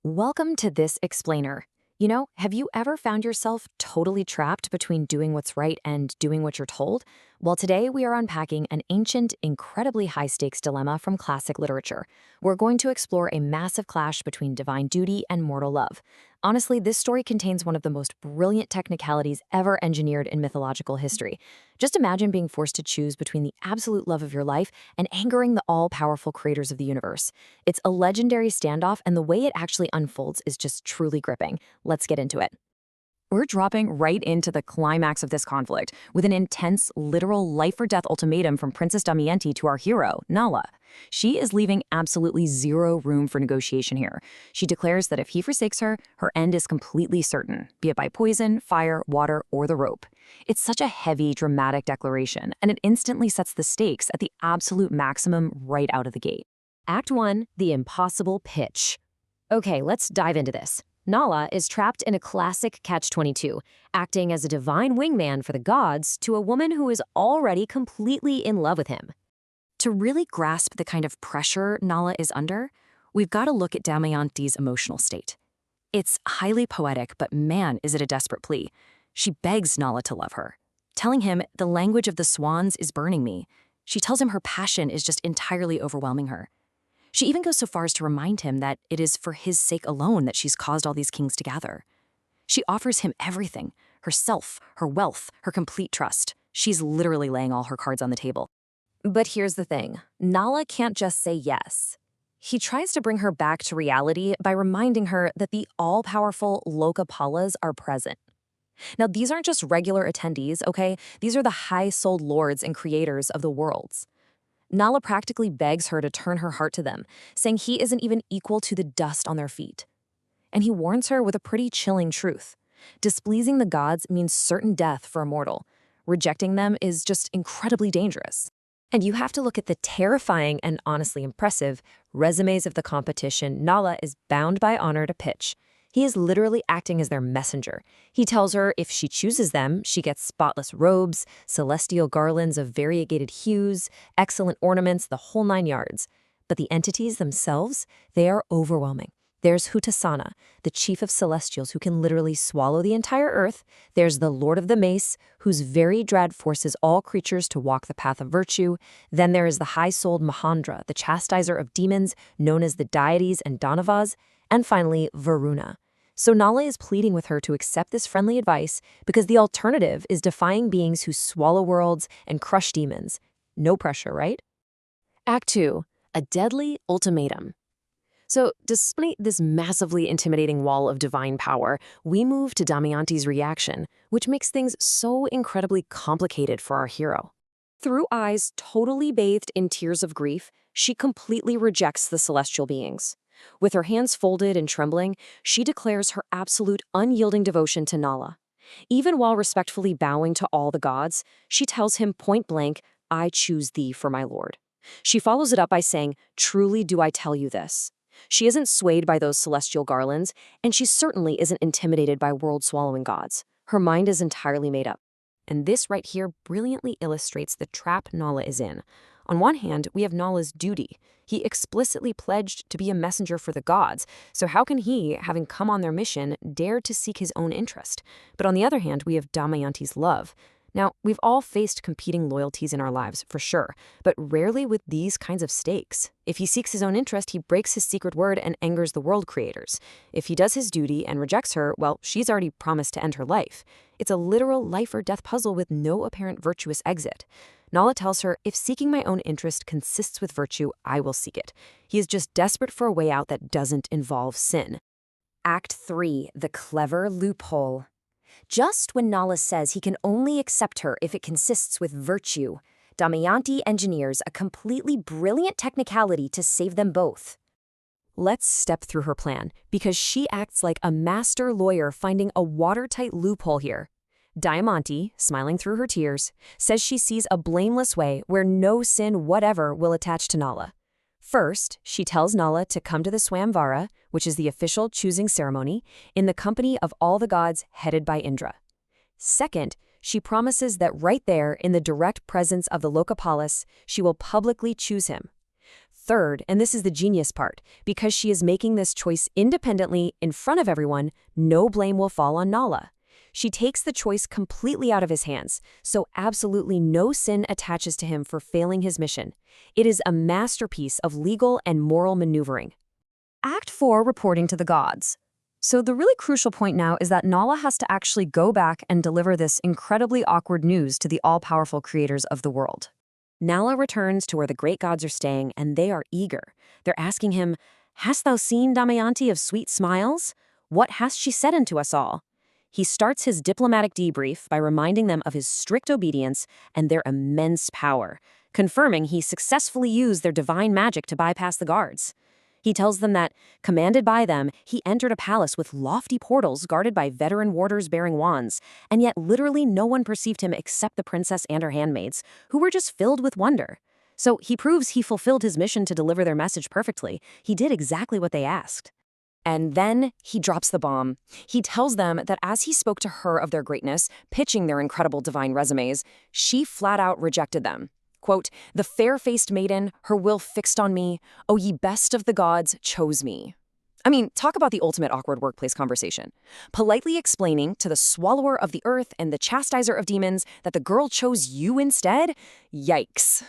Welcome to this explainer. Have you ever found yourself totally trapped between doing what's right and doing what you're told? Well, today we are unpacking an ancient, incredibly high-stakes dilemma from classic literature. We're going to explore a massive clash between divine duty and mortal love. Honestly, this story contains one of the most brilliant technicalities ever engineered in mythological history. Just imagine being forced to choose between the absolute love of your life and angering the all-powerful creators of the universe. It's a legendary standoff, and the way it actually unfolds is just truly gripping. Let's get into it. We're dropping right into the climax of this conflict with an intense, literal life-or-death ultimatum from Princess Damayanti to our hero, Nala. She is leaving absolutely zero room for negotiation here. She declares that if he forsakes her, her end is completely certain, be it by poison, fire, water, or the rope. It's such a heavy, dramatic declaration, and it instantly sets the stakes at the absolute maximum right out of the gate. Act 1, the impossible pitch. Okay, let's dive into this. Nala is trapped in a classic catch-22, acting as a divine wingman for the gods to a woman who is already completely in love with him. To really grasp the kind of pressure Nala is under, we've got to look at Damayanti's emotional state. It's highly poetic, but man, is it a desperate plea. She begs Nala to love her, telling him the language of the swans is burning me. She tells him her passion is just entirely overwhelming her. She even goes so far as to remind him that it is for his sake alone that she's caused all these kings to gather. She offers him everything, herself, her wealth, her complete trust. She's literally laying all her cards on the table. But here's the thing, Nala can't just say yes. He tries to bring her back to reality by reminding her that the all-powerful Lokapalas are present. Now, these aren't just regular attendees, okay? These are the high-souled lords and creators of the worlds. Nala practically begs her to turn her heart to them, saying he isn't even equal to the dust on their feet. And he warns her with a pretty chilling truth. Displeasing the gods means certain death for a mortal. Rejecting them is just incredibly dangerous. And you have to look at the terrifying and honestly impressive resumes of the competition Nala is bound by honor to pitch. He is literally acting as their messenger. He tells her if she chooses them, she gets spotless robes, celestial garlands of variegated hues, excellent ornaments, the whole 9 yards. But the entities themselves, they are overwhelming. There's Hutasana, the chief of celestials who can literally swallow the entire earth. There's the Lord of the Mace, whose very dread forces all creatures to walk the path of virtue. Then there is the high-souled Mahandra, the chastiser of demons, known as the deities and Danavas. And finally, Varuna. So Nala is pleading with her to accept this friendly advice because the alternative is defying beings who swallow worlds and crush demons. No pressure, right? Act 2, a deadly ultimatum. So despite this massively intimidating wall of divine power, we move to Damayanti's reaction, which makes things so incredibly complicated for our hero. Through eyes totally bathed in tears of grief, she completely rejects the celestial beings. With her hands folded and trembling, she declares her absolute unyielding devotion to Nala. Even while respectfully bowing to all the gods, she tells him point blank, "I choose thee for my lord." She follows it up by saying, "Truly do I tell you this." She isn't swayed by those celestial garlands, and she certainly isn't intimidated by world-swallowing gods. Her mind is entirely made up. And this right here brilliantly illustrates the trap Nala is in. On one hand, we have Nala's duty. He explicitly pledged to be a messenger for the gods, so how can he, having come on their mission, dare to seek his own interest? But on the other hand, we have Damayanti's love. Now, we've all faced competing loyalties in our lives, for sure, but rarely with these kinds of stakes. If he seeks his own interest, he breaks his secret word and angers the world creators. If he does his duty and rejects her, well, she's already promised to end her life. It's a literal life-or-death puzzle with no apparent virtuous exit. Nala tells her, if seeking my own interest consists with virtue, I will seek it. He is just desperate for a way out that doesn't involve sin. Act 3, the clever loophole. Just when Nala says he can only accept her if it consists with virtue, Damayanti engineers a completely brilliant technicality to save them both. Let's step through her plan, because she acts like a master lawyer finding a watertight loophole here. Damayanti, smiling through her tears, says she sees a blameless way where no sin whatever will attach to Nala. First, she tells Nala to come to the Swayamvara, which is the official choosing ceremony, in the company of all the gods headed by Indra. Second, she promises that right there, in the direct presence of the Lokapalas, she will publicly choose him. Third, and this is the genius part, because she is making this choice independently in front of everyone, no blame will fall on Nala. She takes the choice completely out of his hands, so absolutely no sin attaches to him for failing his mission. It is a masterpiece of legal and moral maneuvering. Act 4, reporting to the gods. So the really crucial point now is that Nala has to actually go back and deliver this incredibly awkward news to the all-powerful creators of the world. Nala returns to where the great gods are staying, and they are eager. They're asking him, "Hast thou seen Damayanti of sweet smiles? What hast she said unto us all?" He starts his diplomatic debrief by reminding them of his strict obedience and their immense power, confirming he successfully used their divine magic to bypass the guards. He tells them that, commanded by them, he entered a palace with lofty portals guarded by veteran warders bearing wands, and yet literally no one perceived him except the princess and her handmaids, who were just filled with wonder. So he proves he fulfilled his mission to deliver their message perfectly. He did exactly what they asked. And then he drops the bomb. He tells them that as he spoke to her of their greatness, pitching their incredible divine resumes, she flat out rejected them. Quote, "The fair-faced maiden, her will fixed on me, O ye best of the gods, chose me." I mean, talk about the ultimate awkward workplace conversation. Politely explaining to the swallower of the earth and the chastiser of demons that the girl chose you instead? Yikes.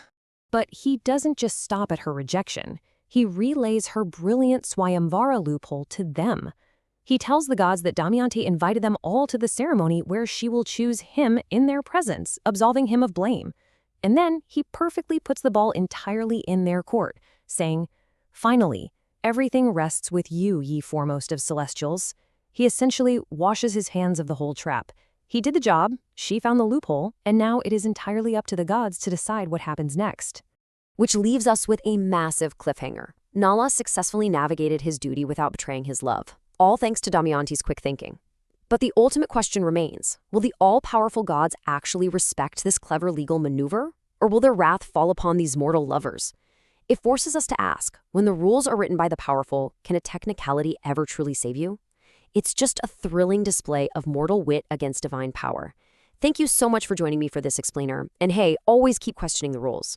But he doesn't just stop at her rejection. He relays her brilliant Swayamvara loophole to them. He tells the gods that Damayanti invited them all to the ceremony where she will choose him in their presence, absolving him of blame. And then he perfectly puts the ball entirely in their court, saying, "Finally, everything rests with you, ye foremost of celestials." He essentially washes his hands of the whole trap. He did the job, she found the loophole, and now it is entirely up to the gods to decide what happens next. Which leaves us with a massive cliffhanger. Nala successfully navigated his duty without betraying his love, all thanks to Damayanti's quick thinking. But the ultimate question remains, will the all-powerful gods actually respect this clever legal maneuver? Or will their wrath fall upon these mortal lovers? It forces us to ask, when the rules are written by the powerful, can a technicality ever truly save you? It's just a thrilling display of mortal wit against divine power. Thank you so much for joining me for this explainer, and hey, always keep questioning the rules.